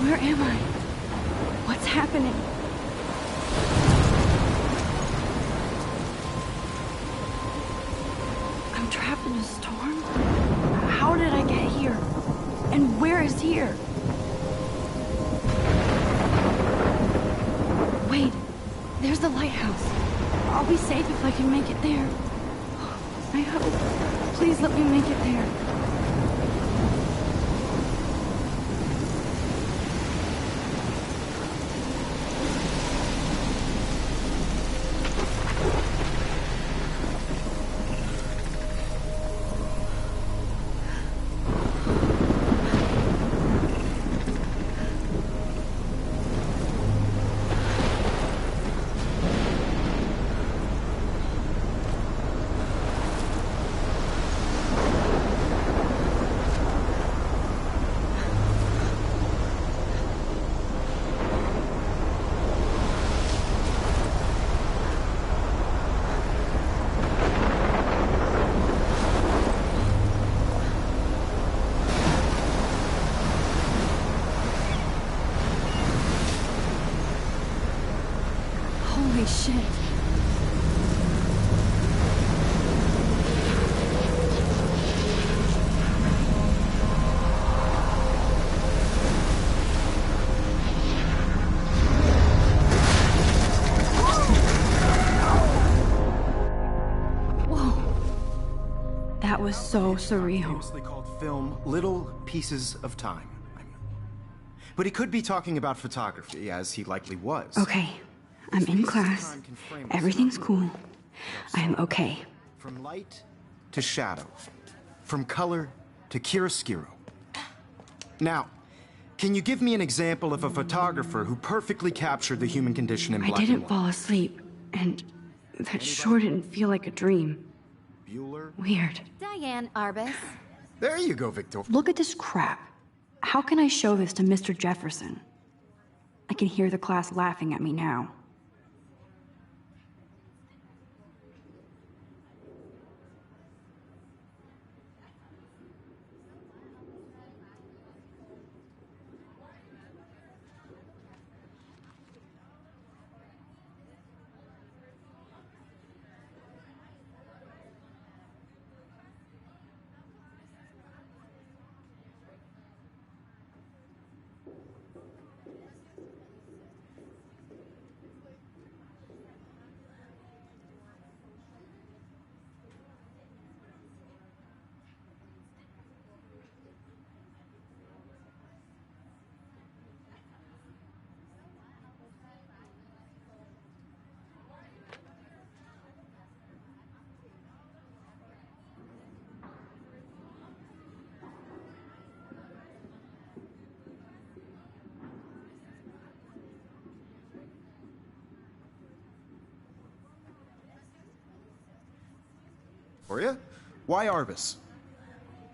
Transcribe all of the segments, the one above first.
Where am I? What's happening? I'm trapped in a storm? How did I get here? And where is here? Wait, there's the lighthouse. I'll be safe if I can make it there. I hope. Please let me make it there. Holy shit. Whoa. That was so surreal. Famously called film Little Pieces of Time. But he could be talking about photography, as he likely was. Okay. I'm in class. Everything's cool. I'm okay. From light to shadow. From color to chiaroscuro. Now, can you give me an example of a photographer who perfectly captured the human condition in black and white? I didn't fall asleep, and that sure didn't feel like a dream. Bueller? Weird. Diane Arbus. There you go, Victor. Look at this crap. How can I show this to Mr. Jefferson? I can hear the class laughing at me now. Victoria? Why Arbus?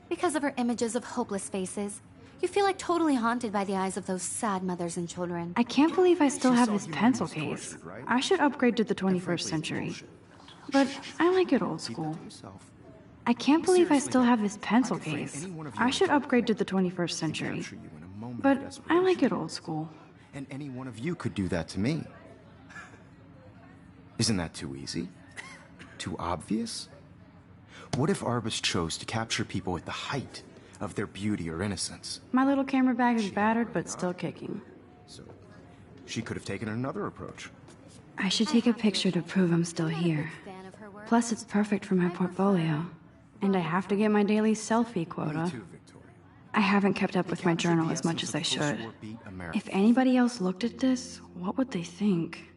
Because of her images of hopeless faces. You feel like totally haunted by the eyes of those sad mothers and children. I can't believe I still have this pencil case. I should upgrade to the 21st century. But I like it old school. I can't believe I still have this pencil case. I should upgrade to the 21st century. But I like it old school. And any one of you could do that to me. Isn't that too easy? Too obvious? What if Arbus chose to capture people at the height of their beauty or innocence? My little camera bag is battered, but still kicking. So, she could have taken another approach. I should take a picture to prove I'm still here. Plus, it's perfect for my portfolio. And I have to get my daily selfie quota. Me too, Victoria. I haven't kept up with my journal as much as I should. If anybody else looked at this, what would they think?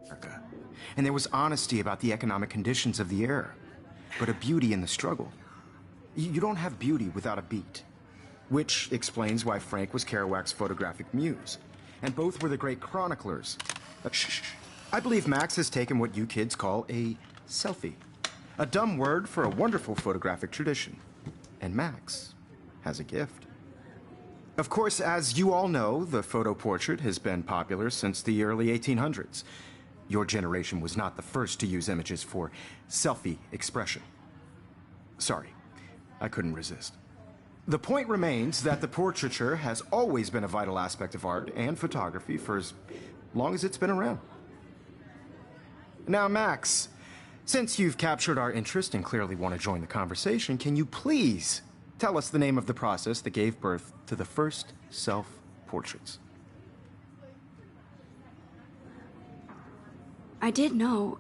America. And there was honesty about the economic conditions of the era, but a beauty in the struggle. You don't have beauty without a beat. Which explains why Frank was Kerouac's photographic muse. And both were the great chroniclers. Shh. I believe Max has taken what you kids call a selfie. A dumb word for a wonderful photographic tradition. And Max has a gift. Of course, as you all know, the photo portrait has been popular since the early 1800s. Your generation was not the first to use images for selfie expression. Sorry, I couldn't resist. The point remains that the portraiture has always been a vital aspect of art and photography for as long as it's been around. Now, Max, since you've captured our interest and clearly want to join the conversation, can you please tell us the name of the process that gave birth to the first self-portraits? I did know,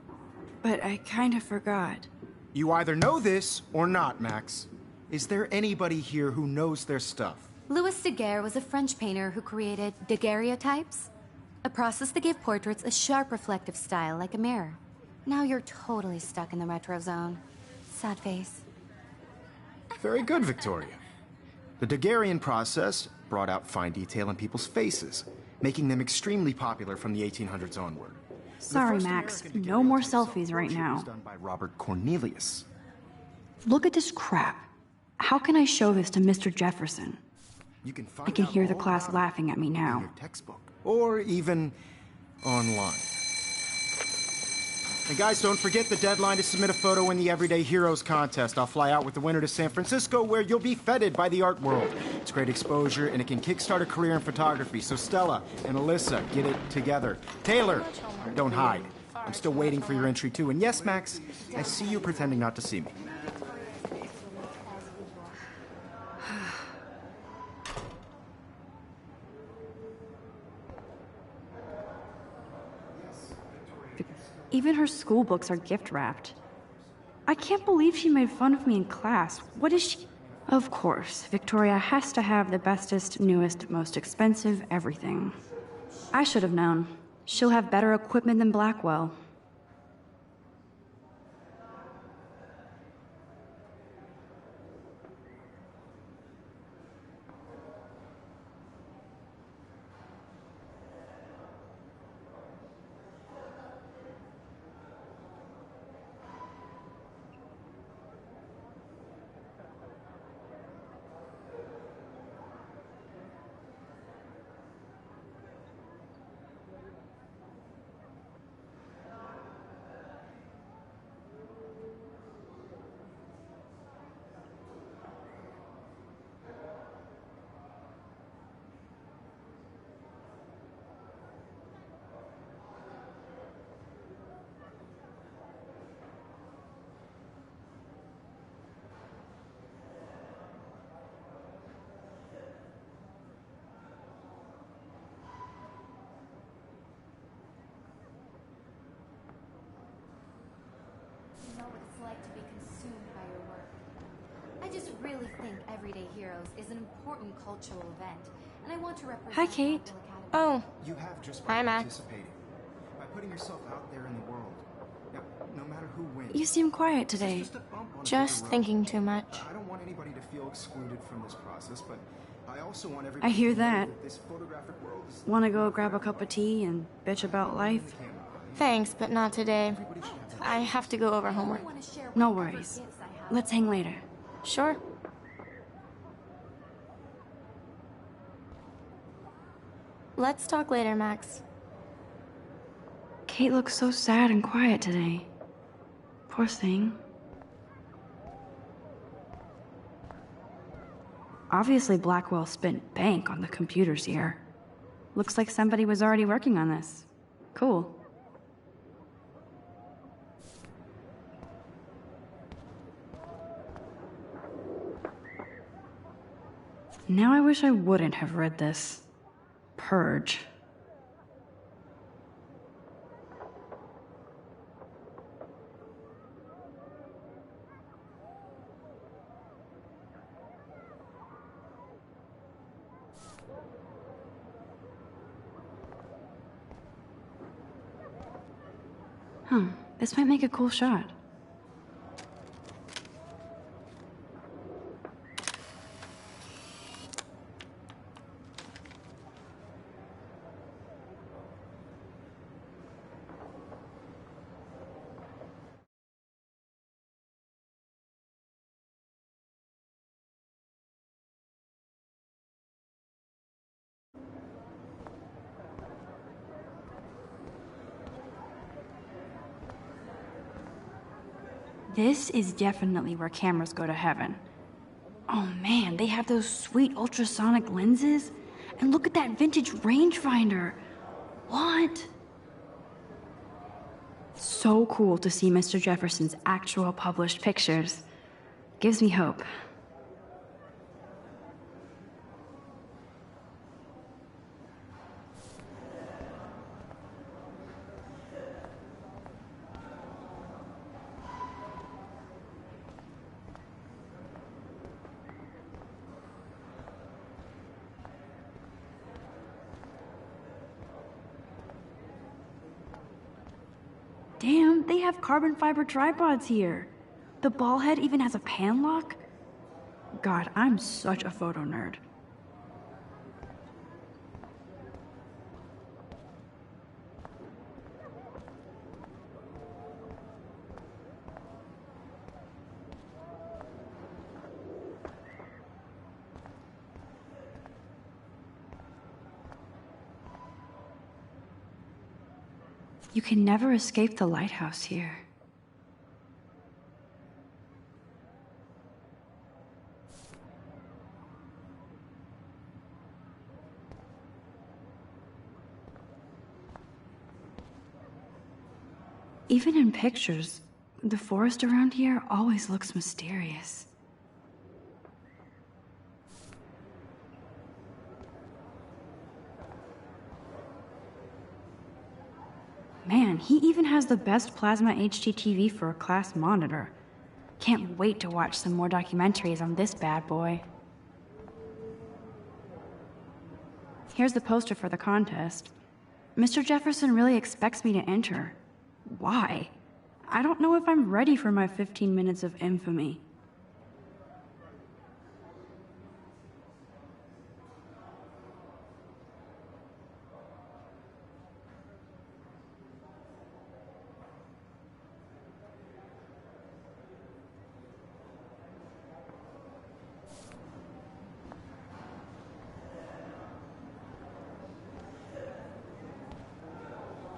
but I kind of forgot. You either know this or not, Max. Is there anybody here who knows their stuff? Louis Daguerre was a French painter who created daguerreotypes, a process that gave portraits a sharp reflective style like a mirror. Now you're totally stuck in the retro zone. Sad face. Very good, Victoria. The Daguerrean process brought out fine detail in people's faces, making them extremely popular from the 1800s onward. Sorry, Max. No more selfies right now. Was done by Robert Cornelius. Look at this crap. How can I show this to Mr. Jefferson? You can I can hear the class laughing at me in now. your textbook, or even online. And guys, don't forget the deadline to submit a photo in the Everyday Heroes contest. I'll fly out with the winner to San Francisco, where you'll be feted by the art world. It's great exposure, and it can kickstart a career in photography. So Stella and Alyssa, get it together. Taylor, don't hide. I'm still waiting for your entry, too. And yes, Max, I see you pretending not to see me. Even her school books are gift wrapped. I can't believe she made fun of me in class. What is she? Of course, Victoria has to have the bestest, newest, most expensive everything. I should have known. She'll have better equipment than Blackwell. To be consumed by your work. I just really think Everyday Heroes is an important cultural event, and I want to represent. Hi, Kate. Oh, You have just by Hi, Max. participating, by putting yourself out there in the world. Now, no matter who wins. You seem quiet this is today. just a bump on a just bigger thinking road. too much. I don't want anybody to feel excluded from this process, but I also want I everybody hear to know that. this photographic world is Wanna go grab a cup of tea and bitch about life? Thanks, but not today. Everybody should have I have to go over homework. No worries. Let's hang later. Sure. Let's talk later, Max. Kate looks so sad and quiet today. Poor thing. Obviously, Blackwell spent bank on the computers here. Looks like somebody was already working on this. Cool. Now I wish I wouldn't have read this. Purge. This might make a cool shot. This is definitely where cameras go to heaven. Oh man, they have those sweet ultrasonic lenses. And look at that vintage rangefinder. What? So cool to see Mr. Jefferson's actual published pictures. Gives me hope. Damn, they have carbon fiber tripods here. The ball head even has a pan lock. God, I'm such a photo nerd. You can never escape the lighthouse here. Even in pictures, the forest around here always looks mysterious. Man, he even has the best plasma HDTV for a class monitor. Can't wait to watch some more documentaries on this bad boy. Here's the poster for the contest. Mr. Jefferson really expects me to enter. Why? I don't know if I'm ready for my 15 minutes of infamy.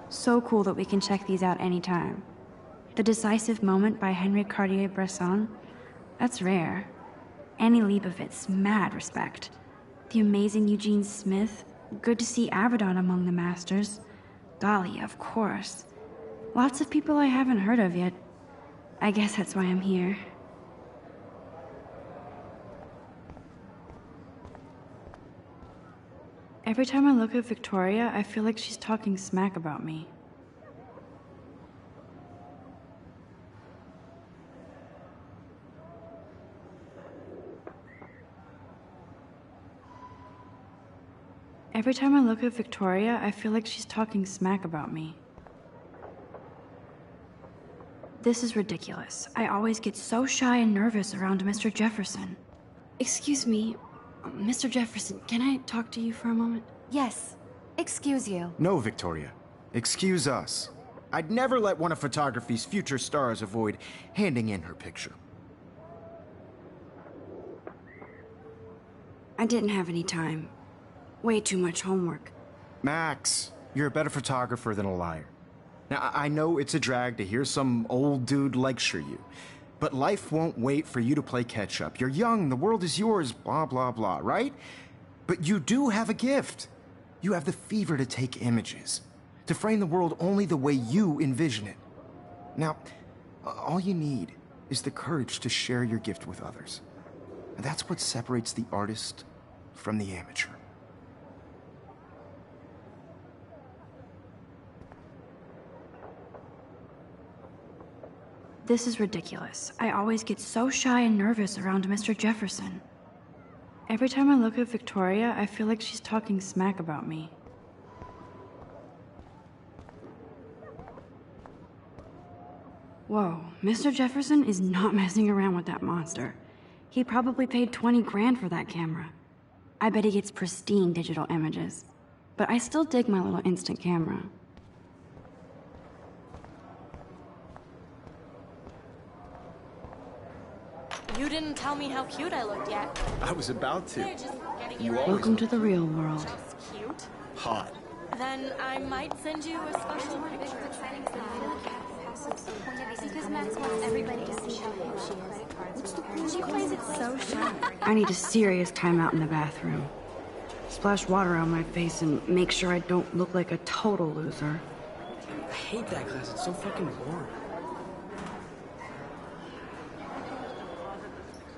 So cool that we can check these out anytime. The Decisive Moment by Henry Cartier-Bresson, that's rare. Annie Leibovitz, mad respect. The amazing Eugene Smith, good to see Avedon among the masters. Dahlia, of course. Lots of people I haven't heard of yet. I guess that's why I'm here. Every time I look at Victoria, I feel like she's talking smack about me. Every time I look at Victoria, I feel like she's talking smack about me. This is ridiculous. I always get so shy and nervous around Mr. Jefferson. Excuse me, Mr. Jefferson, can I talk to you for a moment? Yes. Excuse you. No, Victoria. Excuse us. I'd never let one of photography's future stars avoid handing in her picture. I didn't have any time. Way too much homework. Max, you're a better photographer than a liar. Now, I know it's a drag to hear some old dude lecture you, but life won't wait for you to play catch-up. You're young, the world is yours, blah, blah, blah, right? But you do have a gift. You have the fever to take images, to frame the world only the way you envision it. Now, all you need is the courage to share your gift with others. And that's what separates the artist from the amateur. This is ridiculous. I always get so shy and nervous around Mr. Jefferson. Every time I look at Victoria, I feel like she's talking smack about me. Whoa, Mr. Jefferson is not messing around with that monster. He probably paid 20 grand for that camera. I bet he gets pristine digital images. But I still dig my little instant camera. You didn't tell me how cute I looked yet. I was about to. Welcome to the real world. Just cute. Hot. Then I might send you a special picture. Because Max wants everybody to see how cute she plays it so sharp. I need a serious timeout in the bathroom. Splash water on my face and make sure I don't look like a total loser. I hate that class. It's so fucking boring.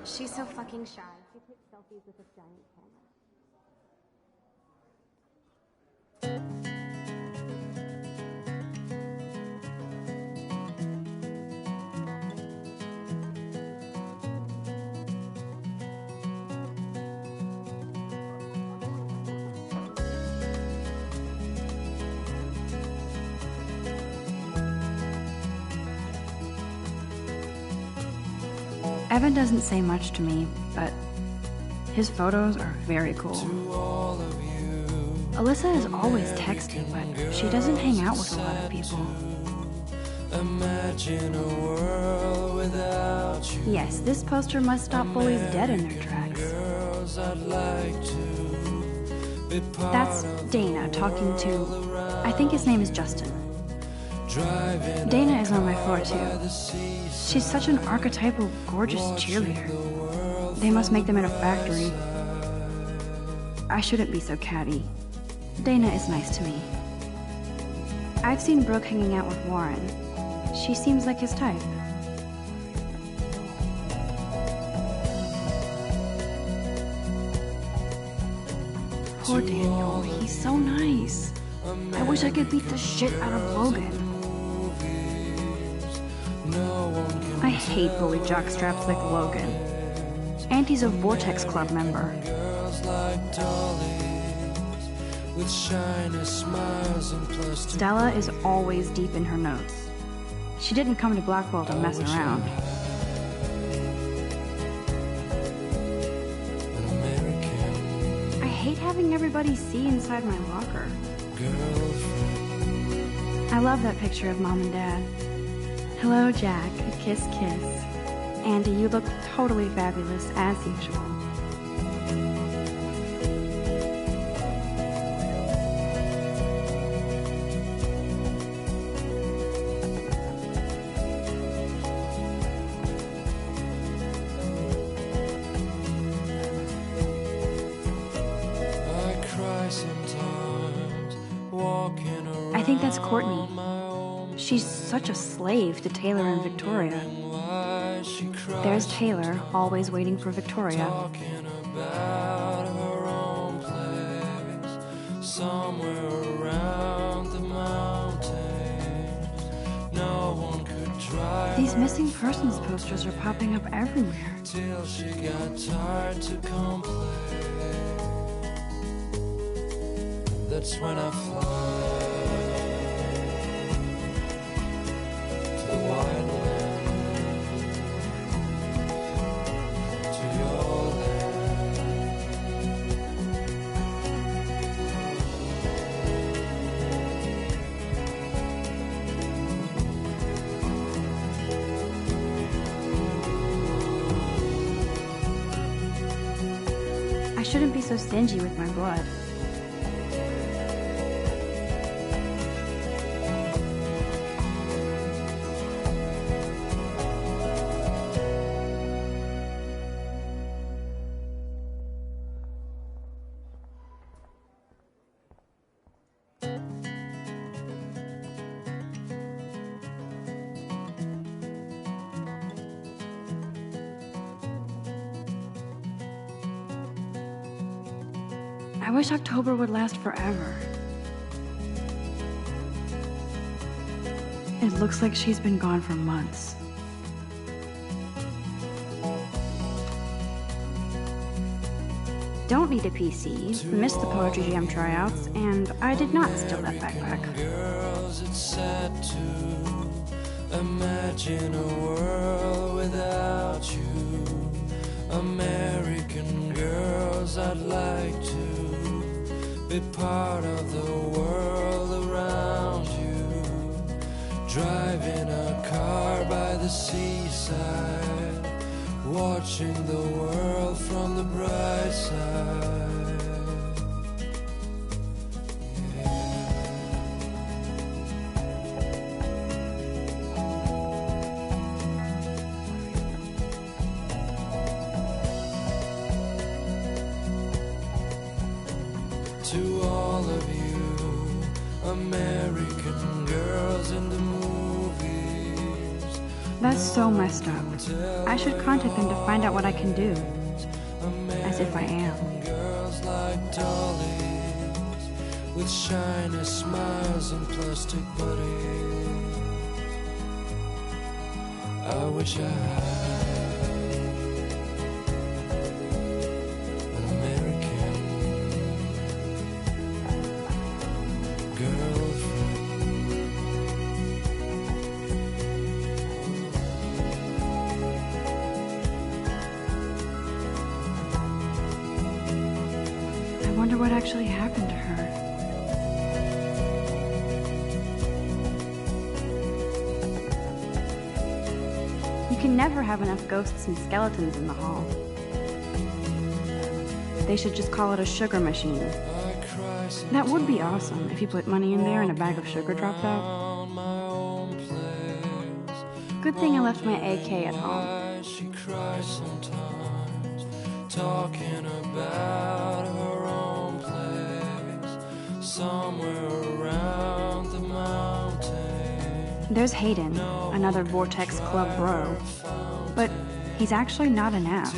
She's so fucking shy. She takes selfies with a giant camera. Evan doesn't say much to me, but his photos are very cool. Alyssa is always texting, but she doesn't hang out with a lot of people. Yes, this poster must stop bullies dead in their tracks. That's Dana talking to, I think his name is Justin. Dana is on my floor too. She's such an archetypal, gorgeous cheerleader. They must make them in a factory. I shouldn't be so catty. Dana is nice to me. I've seen Brooke hanging out with Warren. She seems like his type. Poor Daniel, he's so nice. I wish I could beat the shit out of Logan. I hate bully jockstraps like Logan. And he's a Vortex Club member. Stella is always deep in her notes. She didn't come to Blackwell to mess around. I hate having everybody see inside my locker. I love that picture of Mom and Dad. Hello, Jack. Kiss, kiss. Andy, you look totally fabulous, as usual. I think that's Courtney. She's such a slave to Taylor and Victoria. There's Taylor, always waiting for Victoria. These missing persons posters are popping up everywhere. That's when I fly. I shouldn't be so stingy with my blood. I wish October would last forever. It looks like she's been gone for months. Don't need a PC, missed the Poetry Jam tryouts, and I did not steal that backpack. Imagine a world without you. American girls, I'd like to be part of the world around you. Driving a car by the seaside, watching the world from the bright side. To all of you American girls in the movies. That's so messed up. I should contact them to find out what I can do. As if I am. Girls like dollies with shiny smiles and plastic bodies. I wish I had an American girlfriend. I wonder what actually happened to her. You can never have enough ghosts and skeletons in the hall. They should just call it a sugar machine. That would be awesome if you put money in there and a bag of sugar dropped out. Good thing I left my AK at home. She cries sometimes, talking about her own place, somewhere around the mountain. There's Hayden, another Vortex Club bro. But he's actually not an ass.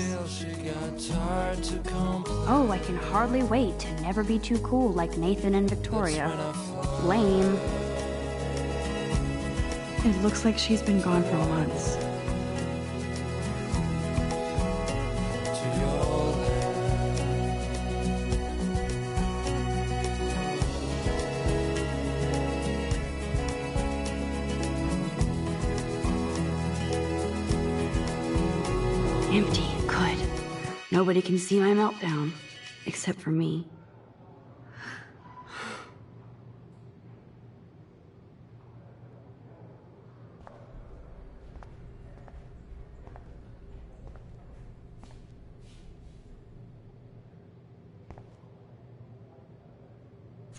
Oh, I can hardly wait to never be too cool like Nathan and Victoria. Lame. It looks like she's been gone for months. Empty. Good. Nobody can see my meltdown. Except for me.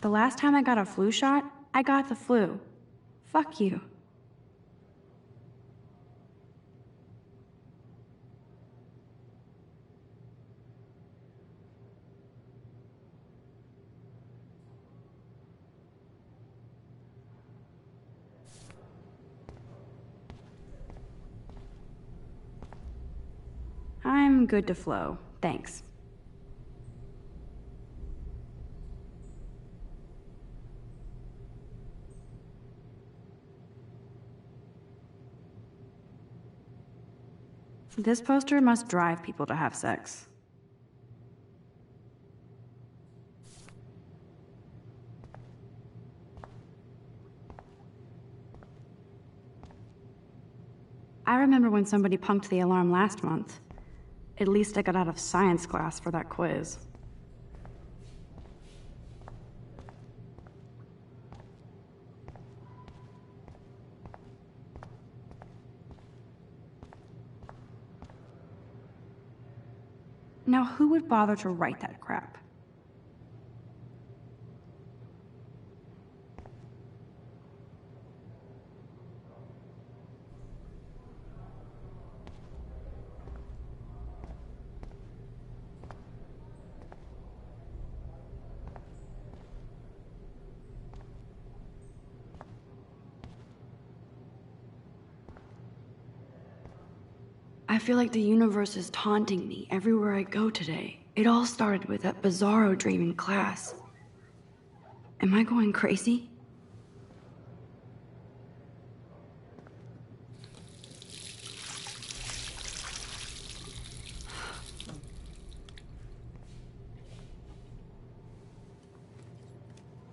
The last time I got a flu shot, I got the flu. Fuck you. I'm good to flow, thanks. This poster must drive people to have sex. I remember when somebody punked the alarm last month. At least I got out of science class for that quiz. Now, who would bother to write that crap? I feel like the universe is taunting me everywhere I go today. It all started with that bizarro dream in class. Am I going crazy?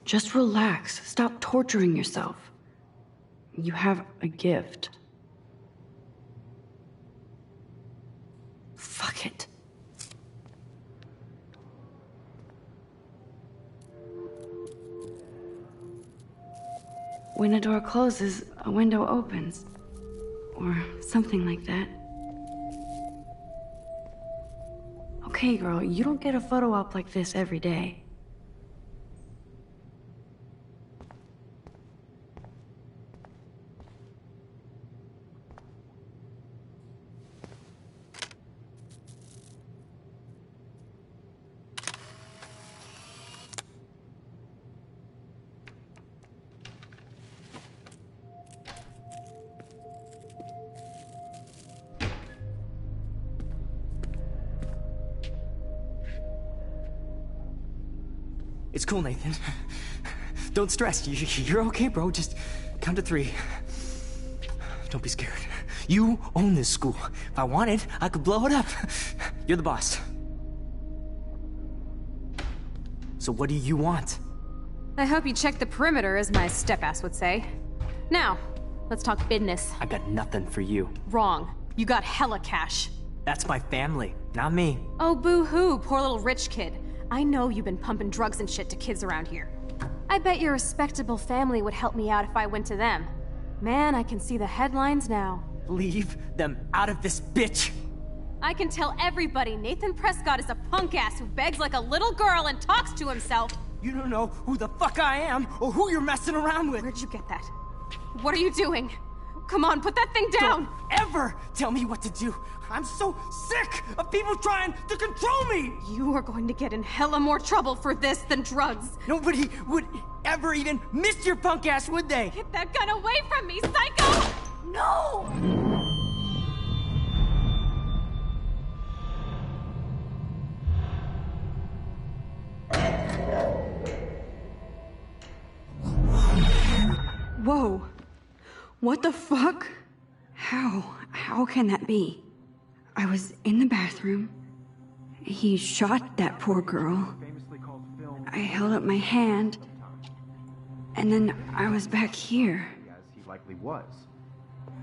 Just relax. Stop torturing yourself. You have a gift. Fuck it. When a door closes, a window opens. Or something like that. Okay, girl, you don't get a photo op like this every day. It's cool, Nathan. Don't stress. You're okay, bro. Just count to 3. Don't be scared. You own this school. If I wanted, I could blow it up. You're the boss. So what do you want? I hope you checked the perimeter, as my step-ass would say. Now, let's talk business. I got nothing for you. Wrong. You got hella cash. That's my family, not me. Oh, boo-hoo, poor little rich kid. I know you've been pumping drugs and shit to kids around here. I bet your respectable family would help me out if I went to them. Man, I can see the headlines now. Leave them out of this bitch! I can tell everybody Nathan Prescott is a punk ass who begs like a little girl and talks to himself. You don't know who the fuck I am or who you're messing around with. Where'd you get that? What are you doing? Come on, put that thing down! Don't ever tell me what to do! I'm so sick of people trying to control me! You are going to get in hella more trouble for this than drugs. Nobody would ever even miss your punk ass, would they? Get that gun away from me, psycho! No! Whoa. What the fuck? How can that be? I was in the bathroom. He shot that poor girl. I held up my hand. And then I was back here. As he likely was.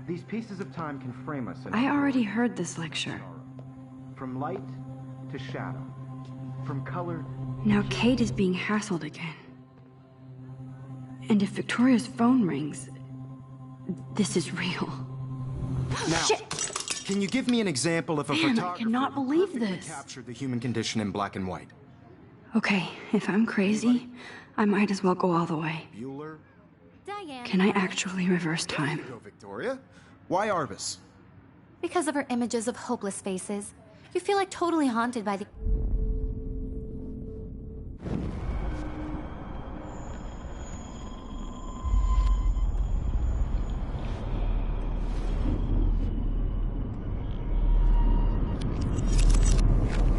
These pieces of time can frame us in I already heard this lecture. from light to shadow, from color. Now Kate is being hassled again. And if Victoria's phone rings, this is real. Now, Shit! can you give me an example of a Man, I photographer cannot who believe perfectly this. captured the human condition in black and white? Okay, if I'm crazy, I might as well go all the way. Bueller? Diane. Can I actually reverse time? Go, Victoria. Why Arbus? Because of her images of hopeless faces, you feel like totally haunted by the...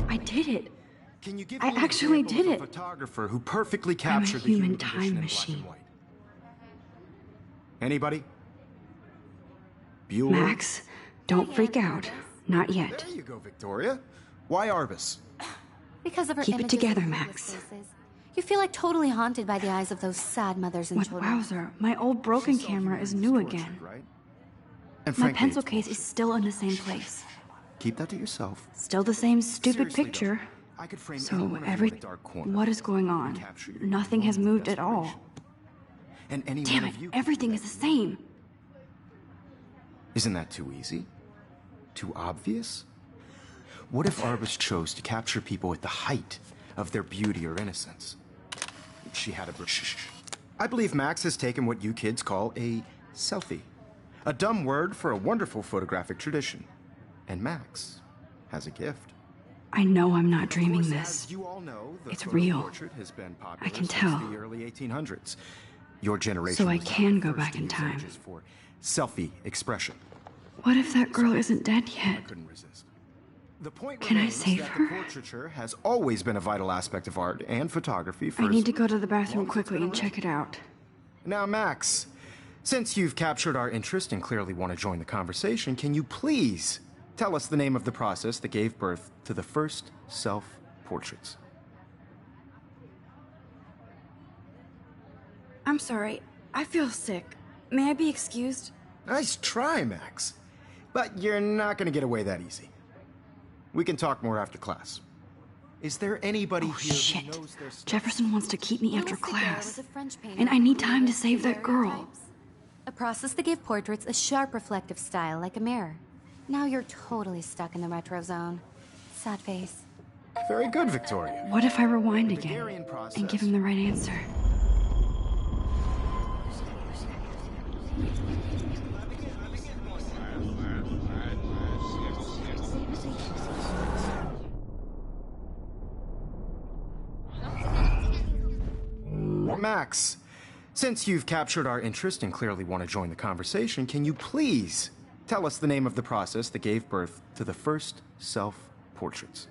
I did it. Can you give I me an actually example did of a it. photographer who perfectly I'm a captured the human human condition time in black machine. and white? Anybody? Bueller? Max, don't freak out. Not yet. There you go, Victoria. Why Arbus? Because of her Keep it images together, of Max. hopeless faces, you feel like totally haunted by the eyes of those sad mothers and What children. wowzer, my old broken camera is new again. Right? And My frankly, pencil it's case is still in the same place. keep that to yourself. Still the same stupid Seriously, picture. though, I could frame So anyone of you in a dark corner what is going and on? capture your Nothing has moment of moved at all. desperation. And any Damn one it, of you. everything is the same. Isn't that too easy? Too obvious? What if Arbus chose to capture people at the height of their beauty or innocence? She had a... Shh. I believe Max has taken what you kids call a selfie. A dumb word for a wonderful photographic tradition. And Max has a gift. I know I'm not Of dreaming course, this. as you all know, the It's photo real. portrait has been popular I can since tell. the early 1800s. Your generation So I was not can the go first back to in use time. images for selfie expression. What if that girl isn't dead I yet? couldn't resist. The point Can I remains save that her? the portraiture has always been a vital aspect of art and photography for I need to as go to the bathroom long as it's quickly been and around. check it out. Now, Max, since you've captured our interest and clearly want to join the conversation, can you please tell us the name of the process that gave birth to the first self-portraits? I'm sorry, I feel sick. May I be excused? Nice try, Max. But you're not gonna get away that easy. We can talk more after class. Is there anybody here Shit. who knows their stuff? Jefferson wants to keep me after Louis Daguerre class. was a French painter And I who need time to created save that girl. daguerreotypes, a process that gave portraits a sharp reflective style like a mirror. Now you're totally stuck in the retro zone. Sad face. Very good, Victoria. What if I rewind Daguerrean again process. and give him the right answer? Max, since you've captured our interest and clearly want to join the conversation, can you please tell us the name of the process that gave birth to the first self-portraits?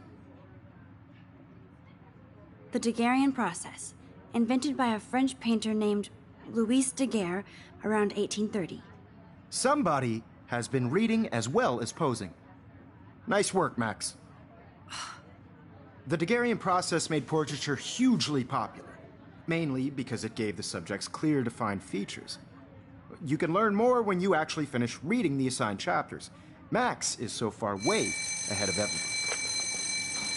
The Daguerrean process, invented by a French painter named Louis Daguerre around 1830. Somebody has been reading as well as posing. Nice work, Max. The Daguerrean process made portraiture hugely popular, mainly because it gave the subjects clear, defined features. You can learn more when you actually finish reading the assigned chapters. Max is so far way ahead of everyone.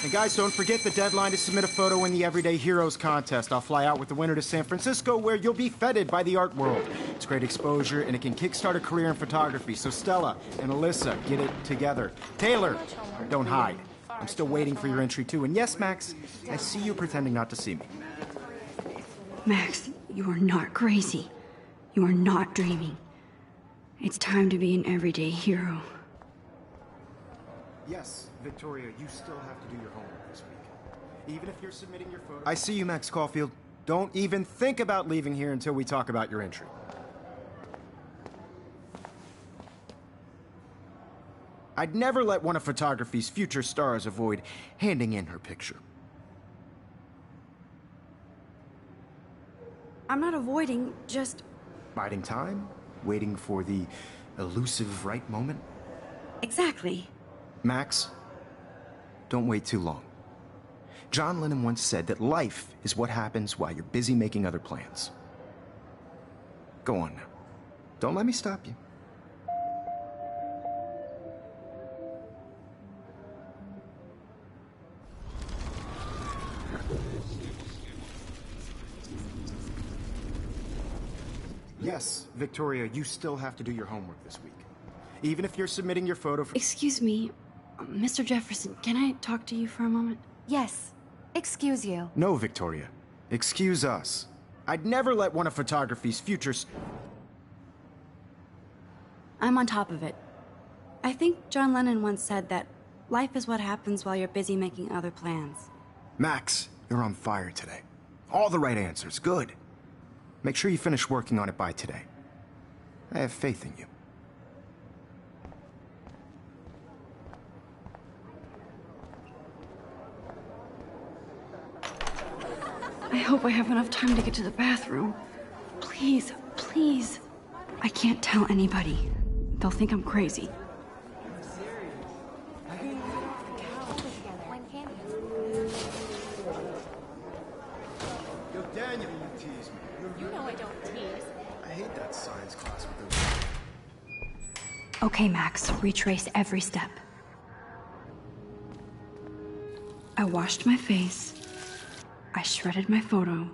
And guys, don't forget the deadline to submit a photo in the Everyday Heroes contest. I'll fly out with the winner to San Francisco, where you'll be feted by the art world. It's great exposure, and it can kickstart a career in photography. So Stella and Alyssa, get it together. Taylor, don't hide. I'm still waiting for your entry, too. And yes, Max, I see you pretending not to see me. Max, you are not crazy. You are not dreaming. It's time to be an everyday hero. Yes, Victoria, you still have to do your homework this week. Even if you're submitting your photo... I see you, Max Caulfield. Don't even think about leaving here until we talk about your entry. I'd never let one of photography's future stars avoid handing in her picture. I'm not avoiding, just... Biding time? Waiting for the elusive right moment? Exactly. Max, don't wait too long. John Lennon once said that life is what happens while you're busy making other plans. Go on now. Don't let me stop you. Yes, Victoria, you still have to do your homework this week. Even if you're submitting your photo for... Excuse me, Mr. Jefferson, can I talk to you for a moment? Yes. Excuse you. No, Victoria. Excuse us. I'd never let one of photography's futures... I'm on top of it. I think John Lennon once said that life is what happens while you're busy making other plans. Max, you're on fire today. All the right answers. Good. Make sure you finish working on it by today. I have faith in you. I hope I have enough time to get to the bathroom. Please, please. I can't tell anybody. They'll think I'm crazy. Yo, Daniel, you tease me. You know I don't tease. I hate that science class with the... Okay, Max, retrace every step. I washed my face. I shredded my photo.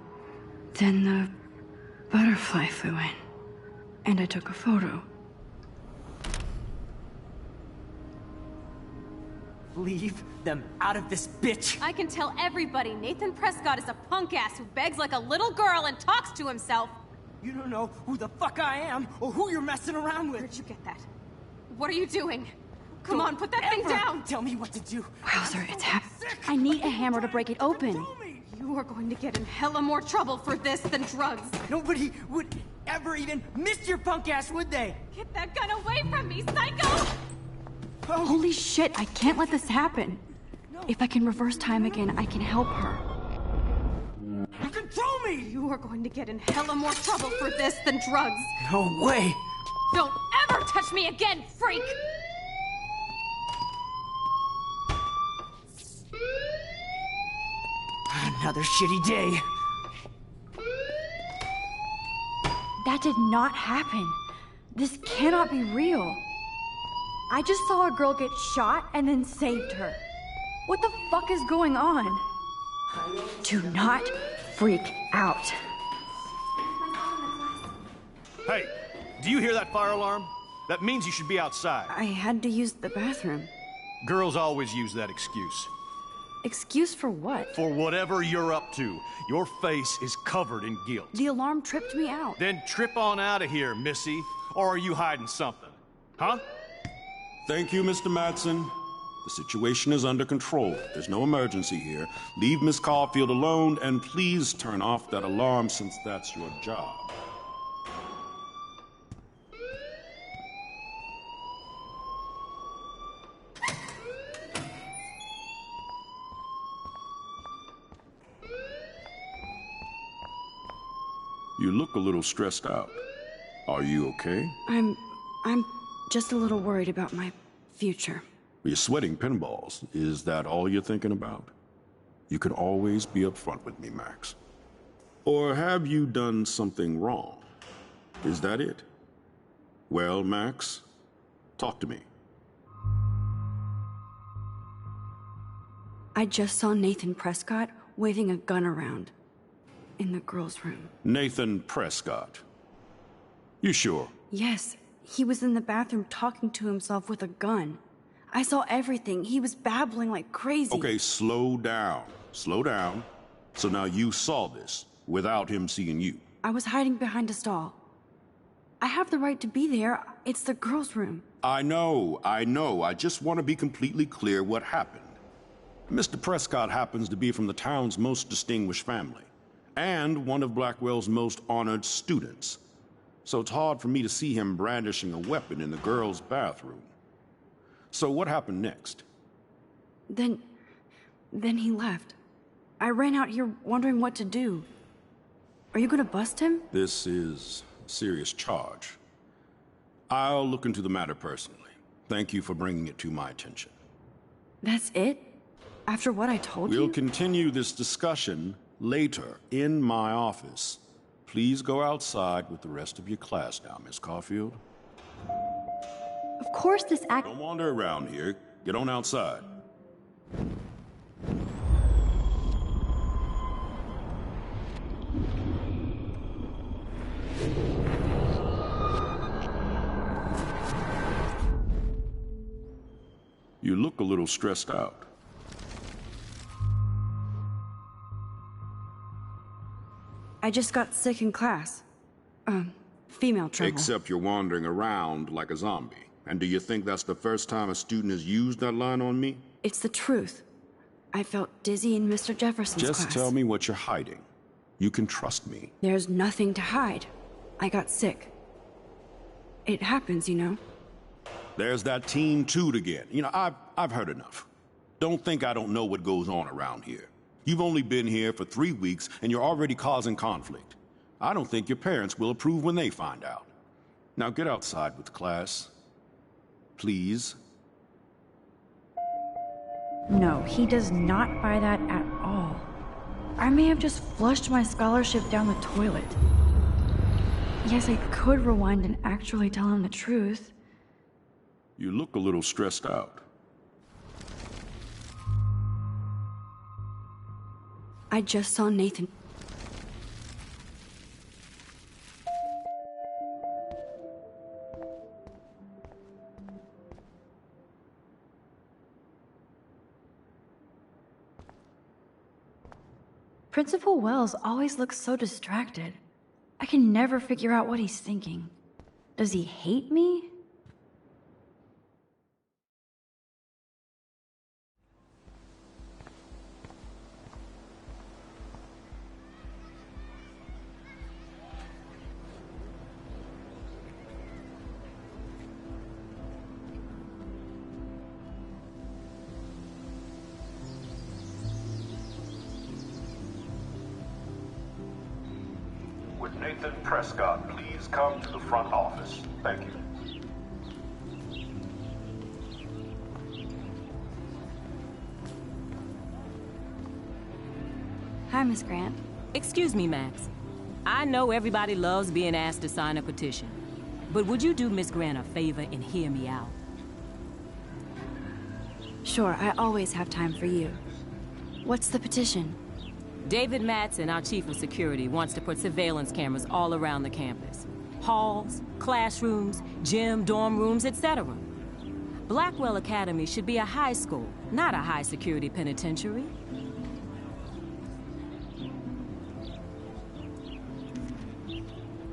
Then the butterfly flew in. And I took a photo. Leave them out of this bitch! I can tell everybody Nathan Prescott is a punk ass who begs like a little girl and talks to himself. You don't know who the fuck I am or who you're messing around with. Where'd you get that? What are you doing? Come on, put that thing down! Tell me what to do. Wowzer, it's happening. I need a hammer to break it open. You are going to get in hella more trouble for this than drugs. Nobody would ever even miss your punk ass, would they? Get that gun away from me, psycho! Holy shit, I can't let this happen. If I can reverse time again, I can help her. You control me! You are going to get in hella more trouble for this than drugs. No way! Don't ever touch me again, freak! Another shitty day. That did not happen. This cannot be real. I just saw a girl get shot and then saved her. What the fuck is going on? Do not freak out. Hey, do you hear that fire alarm? That means you should be outside. I had to use the bathroom. Girls always use that excuse. Excuse for what? For whatever you're up to. Your face is covered in guilt. The alarm tripped me out. Then trip on out of here, Missy. Or are you hiding something? Huh? Thank you, Mr. Madsen. The situation is under control. There's no emergency here. Leave Miss Caulfield alone, and please turn off that alarm since that's your job. You look a little stressed out. Are you okay? I'm just a little worried about my future. You're sweating pinballs. Is that all you're thinking about? You can always be upfront with me, Max. Or have you done something wrong? Is that it? Well, Max, talk to me. I just saw Nathan Prescott waving a gun around in the girls' room. Nathan Prescott. You sure? Yes, he was in the bathroom talking to himself with a gun. I saw everything. He was babbling like crazy. Okay, slow down. Slow down. So now you saw this without him seeing you. I was hiding behind a stall. I have the right to be there. It's the girls' room. I know. I just want to be completely clear what happened. Mr. Prescott happens to be from the town's most distinguished family, and one of Blackwell's most honored students. So it's hard for me to see him brandishing a weapon in the girls' bathroom. So what happened next? Then he left. I ran out here wondering what to do. Are you gonna bust him? This is a serious charge. I'll look into the matter personally. Thank you for bringing it to my attention. That's it? After what I told you? We'll continue this discussion later in my office. Please go outside with the rest of your class now, Miss Caulfield. Of course this act— Don't wander around here. Get on outside. You look a little stressed out. I just got sick in class. Female trouble. Except you're wandering around like a zombie. And do you think that's the first time a student has used that line on me? It's the truth. I felt dizzy in Mr. Jefferson's class. Just tell me what you're hiding. You can trust me. There's nothing to hide. I got sick. It happens, you know. There's that Team Toot again. You know, I've heard enough. Don't think I don't know what goes on around here. You've only been here for 3 weeks, and you're already causing conflict. I don't think your parents will approve when they find out. Now get outside with class. Please. No, he does not buy that at all. I may have just flushed my scholarship down the toilet. Yes, I could rewind and actually tell him the truth. You look a little stressed out. I just saw Nathan. Principal Wells always looks so distracted. I can never figure out what he's thinking. Does he hate me? With Nathan Prescott, please come to the front office. Thank you. Hi, Miss Grant. Excuse me, Max. I know everybody loves being asked to sign a petition, but would you do Miss Grant a favor and hear me out? Sure, I always have time for you. What's the petition? David Madsen, our chief of security, wants to put surveillance cameras all around the campus. Halls, classrooms, gym, dorm rooms, etc. Blackwell Academy should be a high school, not a high-security penitentiary.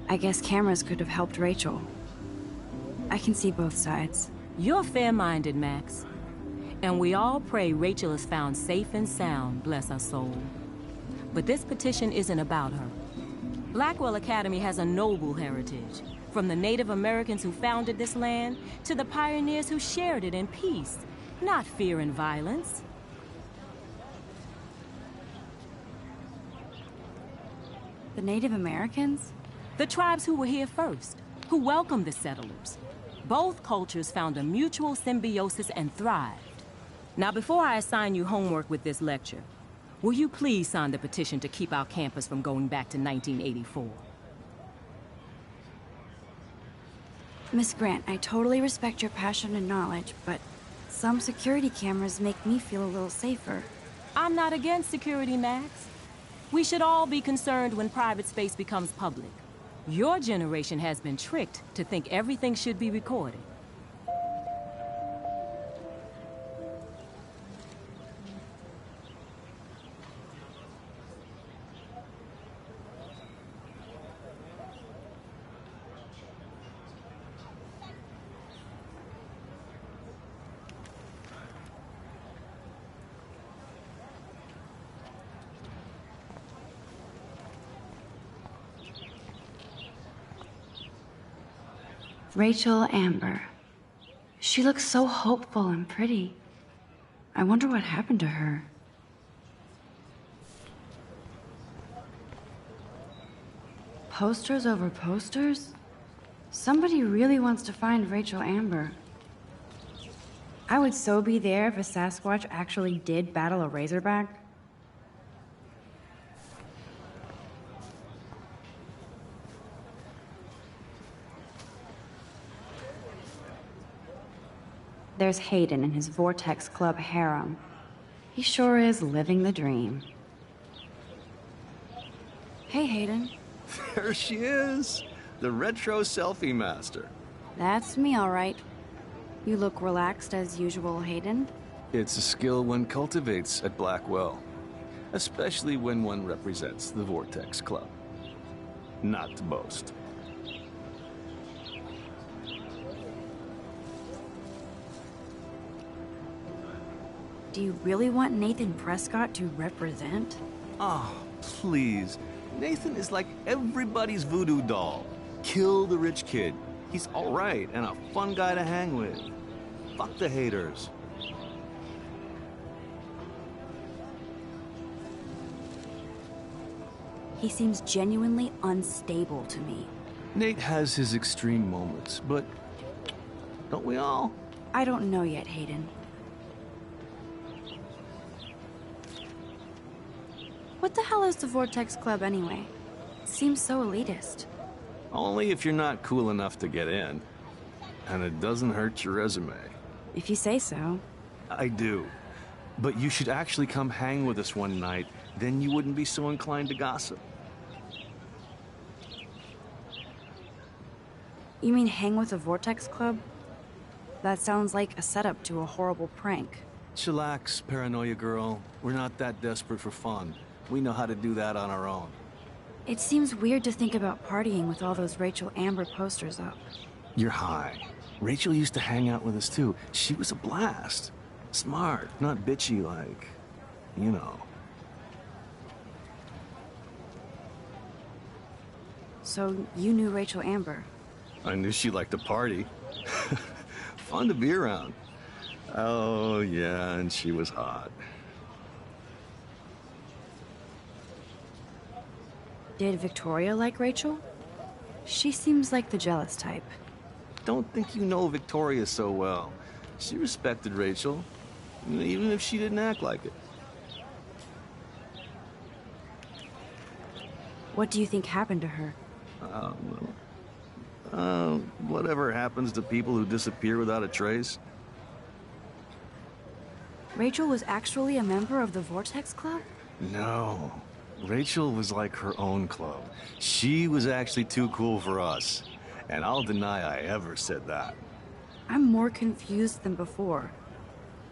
I guess cameras could have helped Rachel. I can see both sides. You're fair-minded, Max. And we all pray Rachel is found safe and sound, bless her soul. But this petition isn't about her. Blackwell Academy has a noble heritage, from the Native Americans who founded this land to the pioneers who shared it in peace, not fear and violence. The Native Americans? The tribes who were here first, who welcomed the settlers. Both cultures found a mutual symbiosis and thrived. Now, before I assign you homework with this lecture, will you please sign the petition to keep our campus from going back to 1984? Miss Grant, I totally respect your passion and knowledge, but some security cameras make me feel a little safer. I'm not against security, Max. We should all be concerned when private space becomes public. Your generation has been tricked to think everything should be recorded. Rachel Amber. She looks so hopeful and pretty. I wonder what happened to her. Posters over posters? Somebody really wants to find Rachel Amber. I would so be there if a Sasquatch actually did battle a Razorback. There's Hayden and his Vortex Club harem. He sure is living the dream. Hey, Hayden. There she is, the retro selfie master. That's me, all right. You look relaxed as usual, Hayden. It's a skill one cultivates at Blackwell, especially when one represents the Vortex Club. Not to boast. Do you really want Nathan Prescott to represent? Oh, please. Nathan is like everybody's voodoo doll. Kill the rich kid. He's all right and a fun guy to hang with. Fuck the haters. He seems genuinely unstable to me. Nate has his extreme moments, but don't we all? I don't know yet, Hayden. What the hell is the Vortex Club anyway? It seems so elitist. Only if you're not cool enough to get in. And it doesn't hurt your resume. If you say so. I do. But you should actually come hang with us one night, then you wouldn't be so inclined to gossip. You mean hang with the Vortex Club? That sounds like a setup to a horrible prank. Chillax, paranoia girl. We're not that desperate for fun. We know how to do that on our own. It seems weird to think about partying with all those Rachel Amber posters up. You're high. Rachel used to hang out with us too. She was a blast. Smart, not bitchy like, you know. So you knew Rachel Amber? I knew she liked to party. Fun to be around. Oh, yeah, and she was hot. Did Victoria like Rachel? She seems like the jealous type. Don't think you know Victoria so well. She respected Rachel, even if she didn't act like it. What do you think happened to her? Whatever happens to people who disappear without a trace. Rachel was actually a member of the Vortex Club? No. Rachel was like her own club. She was actually too cool for us. And I'll deny I ever said that. I'm more confused than before.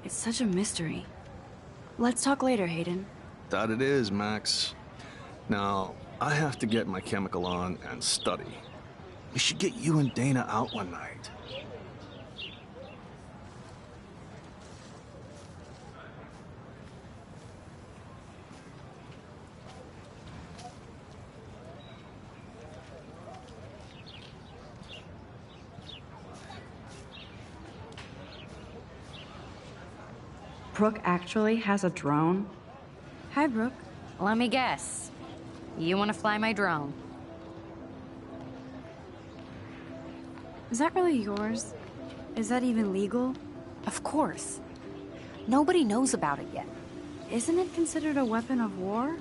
It's such a mystery. Let's talk later, Hayden. That it is, Max. Now, I have to get my chemical on and study. We should get you and Dana out one night. Brooke actually has a drone? Hi, Brooke. Let me guess. You want to fly my drone? Is that really yours? Is that even legal? Of course. Nobody knows about it yet. Isn't it considered a weapon of war?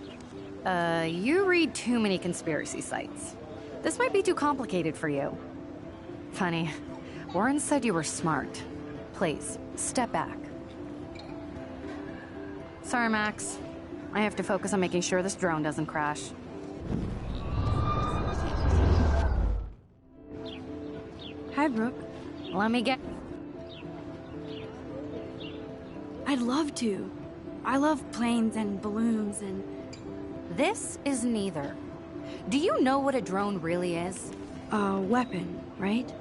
You read too many conspiracy sites. This might be too complicated for you. Funny, Warren said you were smart. Please, step back. Sorry, Max. I have to focus on making sure this drone doesn't crash. Hi, Brooke. Let me get... I'd love to. I love planes and balloons and... This is neither. Do you know what a drone really is? A weapon, right?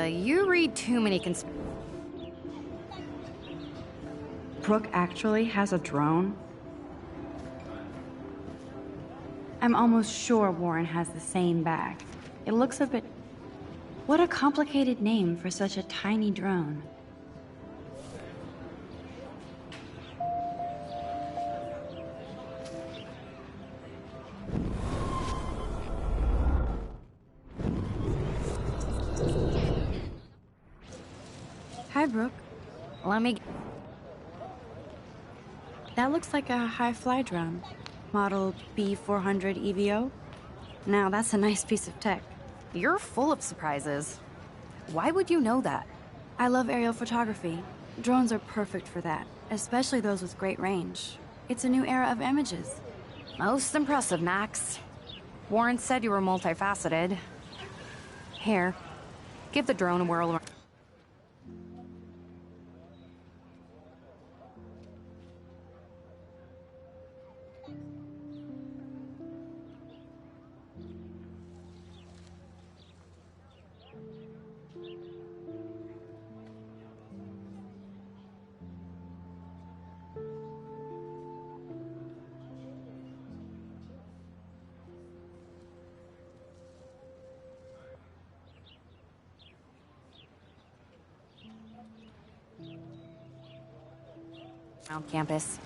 You read too many Brooke actually has a drone? I'm almost sure Warren has the same bag. It looks a bit... What a complicated name for such a tiny drone. Hi, Brooke. Let me... That looks like a high-fly drone. Model B400 EVO. Now, that's a nice piece of tech. You're full of surprises. Why would you know that? I love aerial photography. Drones are perfect for that, especially those with great range. It's a new era of images. Most impressive, Max. Warren said you were multifaceted. Here, give the drone a whirl around. Around campus.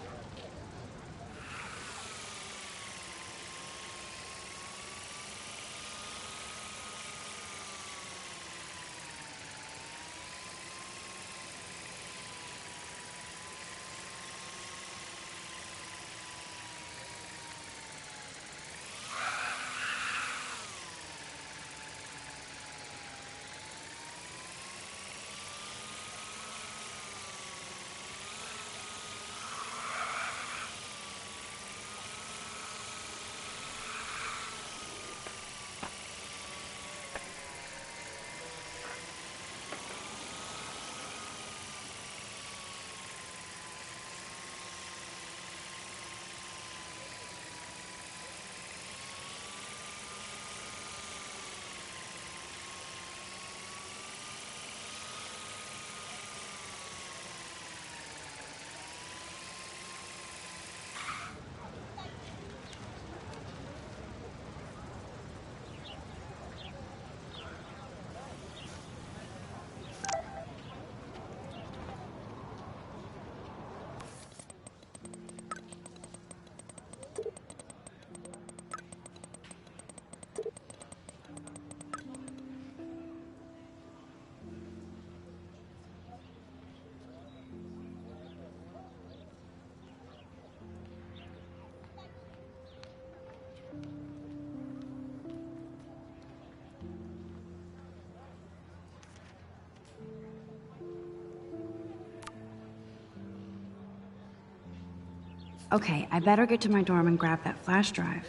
Okay, I better get to my dorm and grab that flash drive.